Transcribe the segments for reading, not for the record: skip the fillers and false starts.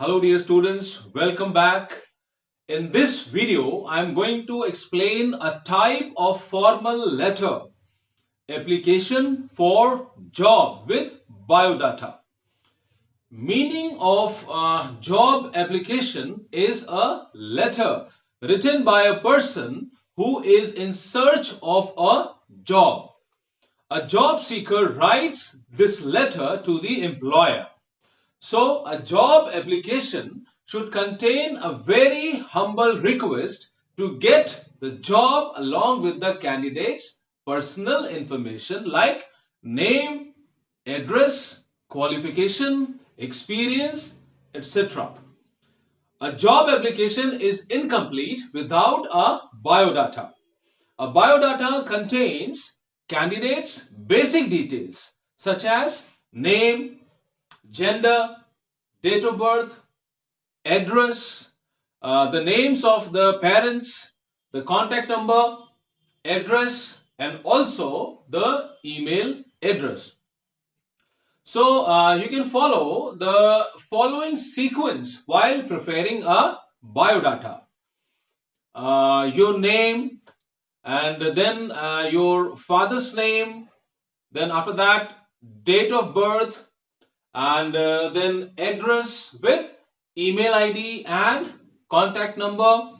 Hello dear students, welcome back. In this video, I am going to explain a type of formal letter application for job with biodata. Meaning of job application is a letter written by a person who is in search of a job. A job seeker writes this letter to the employer. So, a job application should contain a very humble request to get the job along with the candidate's personal information like name, address, qualification, experience, etc. A job application is incomplete without a biodata. A biodata contains candidates' basic details such as name, gender, date of birth, address, the names of the parents, the contact number, address, and also the email address. So you can follow the following sequence while preparing a biodata. Your name, and then your father's name, then after that date of birth, and then address with email ID and contact number,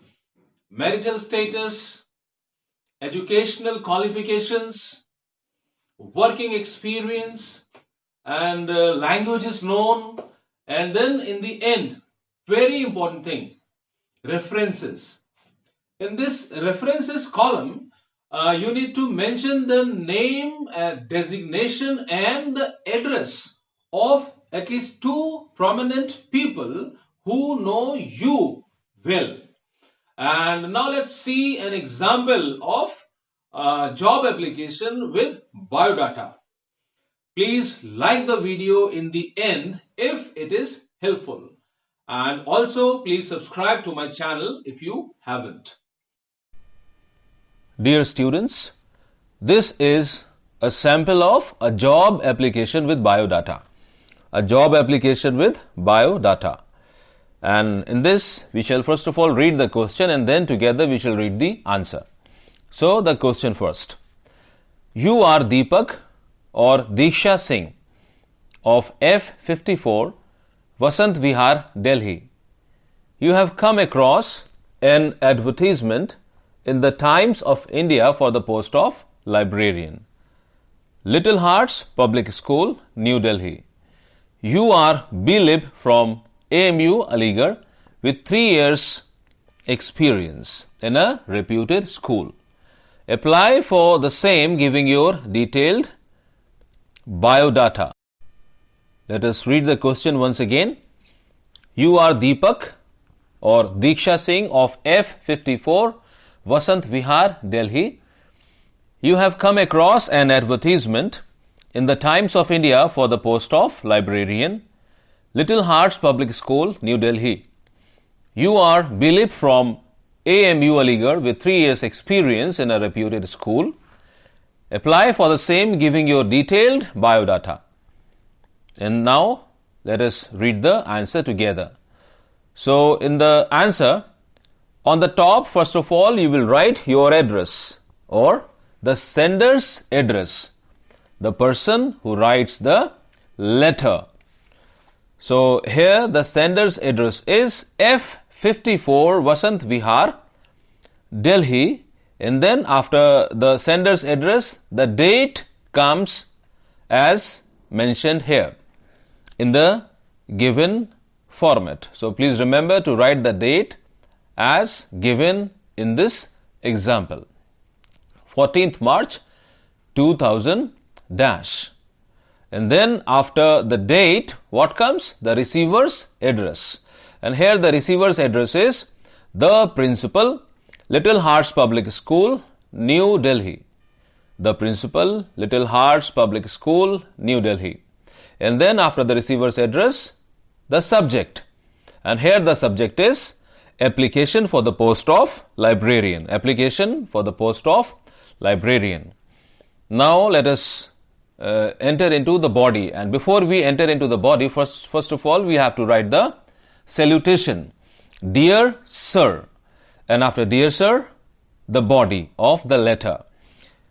marital status, educational qualifications, working experience, and languages known, and then in the end, very important thing, references. In this references column, you need to mention the name, designation, and the address of at least two prominent people who know you well. And now let's see an example of job application with biodata. Please like the video in the end if it is helpful. And also please subscribe to my channel if you haven't. Dear students, this is a sample of a job application with biodata. A job application with biodata. And in this, we shall first of all read the question and then together we shall read the answer. So, the question first. You are Deepak or Diksha Singh of F54, Vasant Vihar, Delhi. You have come across an advertisement in the Times of India for the post of librarian. Little Hearts Public School, New Delhi. You are B.Lib from AMU Aligarh with 3 years experience in a reputed school. Apply for the same giving your detailed biodata. Let us read the question once again. You are Deepak or Diksha Singh of F54, Vasant Vihar, Delhi. You have come across an advertisement in the Times of India for the post of librarian, Little Hearts Public School, New Delhi. You are B.Lib from AMU Aligarh with 3 years experience in a reputed school. Apply for the same giving your detailed biodata. And now let us read the answer together. So in the answer, on the top, first of all, you will write your address or the sender's address, the person who writes the letter. So here the sender's address is F54 Vasant Vihar, Delhi, and then after the sender's address, the date comes as mentioned here in the given format. So please remember to write the date as given in this example. 14th March 2000 dash. And then after the date, what comes? The receiver's address. And here the receiver's address is the principal, Little Hearts Public School, New Delhi. The principal, Little Hearts Public School, New Delhi. And then after the receiver's address, the subject. And here the subject is application for the post of librarian. Application for the post of librarian. Now let us enter into the body, and before we enter into the body, first of all we have to write the salutation. Dear Sir. And after Dear Sir, the body of the letter.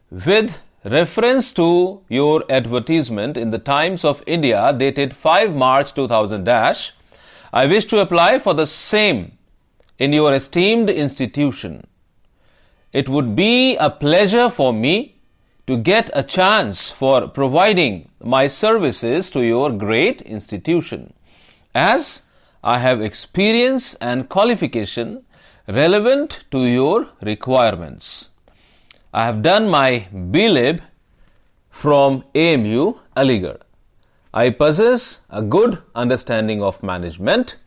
With reference to your advertisement in the Times of India dated 5 March 2000 I wish to apply for the same in your esteemed institution. It would be a pleasure for me to get a chance for providing my services to your great institution, as I have experience and qualification relevant to your requirements. I have done my B.Lib from AMU, Aligarh. I possess a good understanding of management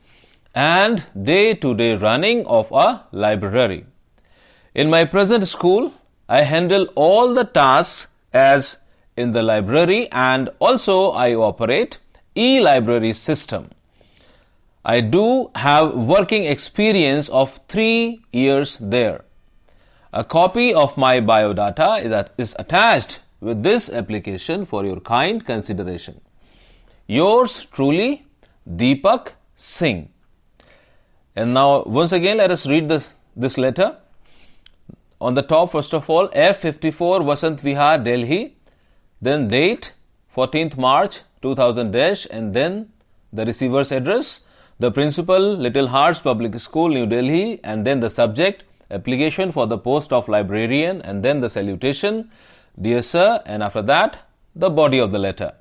and day-to-day running of a library. In my present school, I handle all the tasks as in the library, and also I operate e-library system. I do have working experience of 3 years there. A copy of my biodata is attached with this application for your kind consideration. Yours truly, Deepak Singh. And now once again let us read this letter. On the top, first of all, F54 Vasant Vihar, Delhi. Then date 14th March 2000 and then the receiver's address. The principal, Little Hearts Public School, New Delhi, and then the subject, application for the post of librarian, and then the salutation, Dear Sir, and after that, the body of the letter.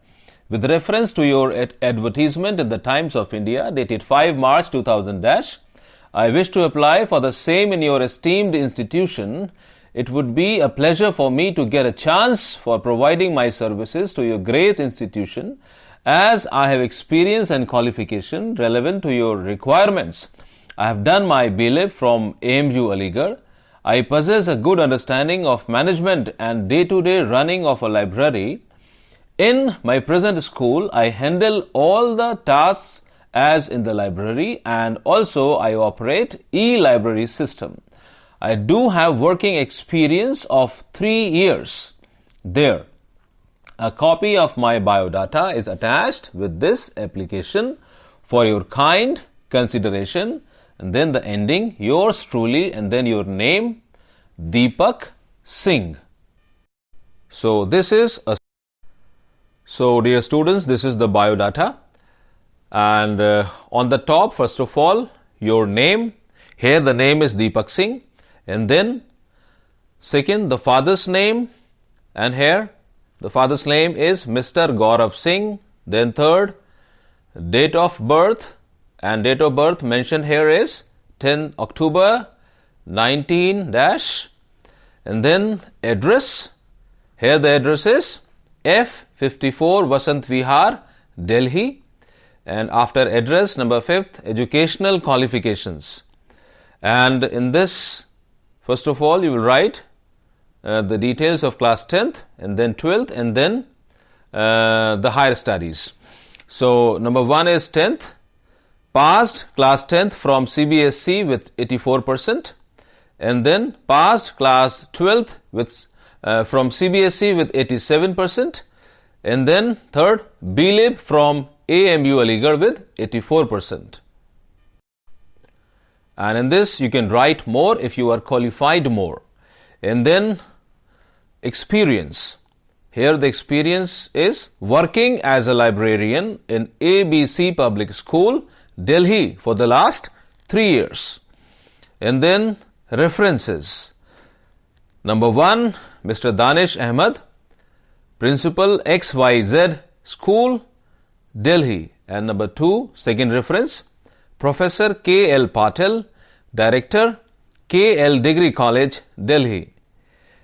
With reference to your advertisement in the Times of India dated 5 March 2000 I wish to apply for the same in your esteemed institution. It would be a pleasure for me to get a chance for providing my services to your great institution, as I have experience and qualification relevant to your requirements. I have done my B.Lib from AMU Aligarh. I possess a good understanding of management and day-to-day running of a library. In my present school, I handle all the tasks as in the library, and also I operate e-library system. I do have working experience of 3 years there. A copy of my biodata is attached with this application for your kind consideration, and then the ending, yours truly, and then your name, Deepak Singh. So dear students, this is the biodata. And on the top, first of all, your name. Here the name is Deepak Singh. And then second, the father's name. And here the father's name is Mr. Gaurav Singh. Then third, date of birth. And date of birth mentioned here is 10 October 19 dash. And then address. Here the address is F54 Vasant Vihar, Delhi. And after address, number 5th, educational qualifications. And in this, first of all, you will write the details of class 10th, and then 12th, and then the higher studies. So number 1 is 10th, passed class 10th from CBSE with 84%, and then passed class 12th with from CBSE with 87%, and then third, B.Lib from AMU Aligarh with 84%. And in this you can write more if you are qualified more. And then experience. Here the experience is working as a librarian in ABC Public School, Delhi for the last 3 years. And then references. Number 1, Mr. Danish Ahmed, Principal XYZ School, Delhi. And number 2, second reference, Professor K.L. Patel, Director, KL Degree College, Delhi.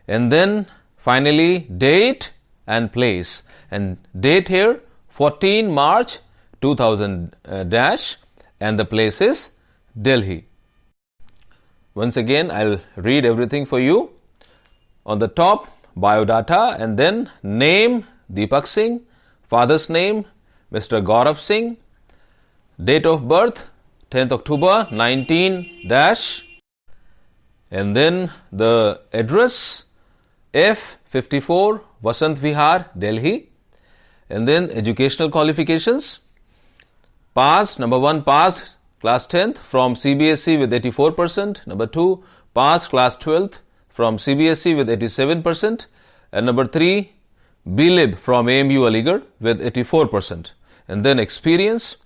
And then finally date and place. And date here 14 March 2000 and the place is Delhi. Once again, I'll read everything for you. On the top, biodata, and then name Deepak Singh, father's name Mr. Gaurav Singh, date of birth 10th October 19 and then the address F54 Vasant Vihar, Delhi, and then educational qualifications, passed, number 1 passed class 10th from CBSE with 84%. Number 2, passed class 12th from CBSE with 87%. And number 3, BLib from AMU Aligarh with 84%. And then experience,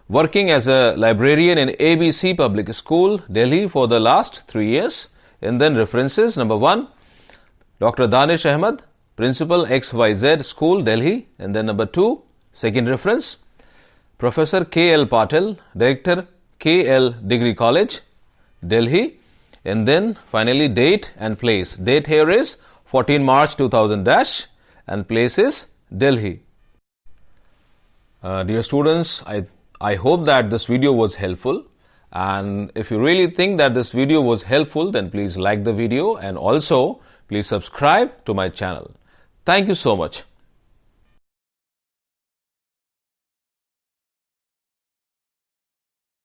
working as a librarian in ABC Public School, Delhi for the last 3 years. And then references, number 1, Dr. Danish Ahmed, Principal XYZ School, Delhi. And then number 2, second reference, Professor K.L. Patel, Director, KL Degree College, Delhi. And then finally date and place. Date here is 14 March 2000 dash and place is Delhi. Dear students, I hope that this video was helpful. And if you really think that this video was helpful, then please like the video and also please subscribe to my channel. Thank you so much.